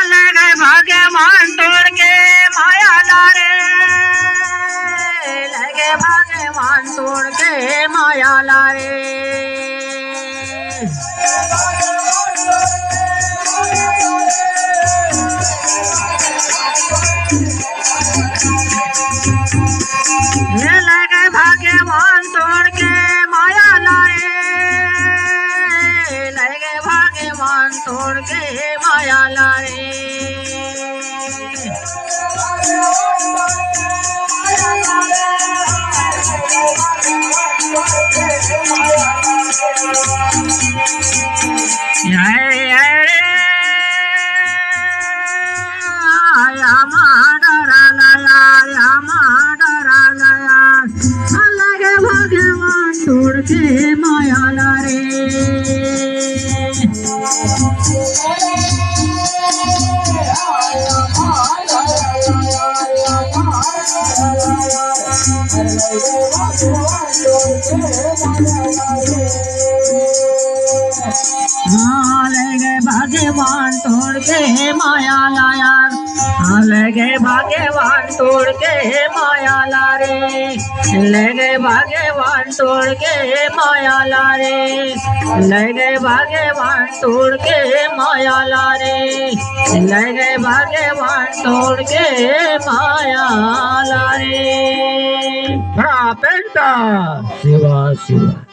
लगे भाग्यवान तोड़ के माया लारे, लगे भाग्यवान तोड़ के माया लारे। लगे भाग्यवान तोड़ के माया लारे, लगे भाग्यवान तोड़ के माया लारे। लगे भगवान तोड़ के माया लारे। लगे भाग्यवान तोड़ के माया लाया, लगे भाग्यवान तोड़ के माया लारे, लगे भाग्यवान तोड़ के माया लारे, लगे भाग्यवान तोड़ के माया लारे, लगे भाग्यवान तोड़ के माया लारे। शिवा शिवा।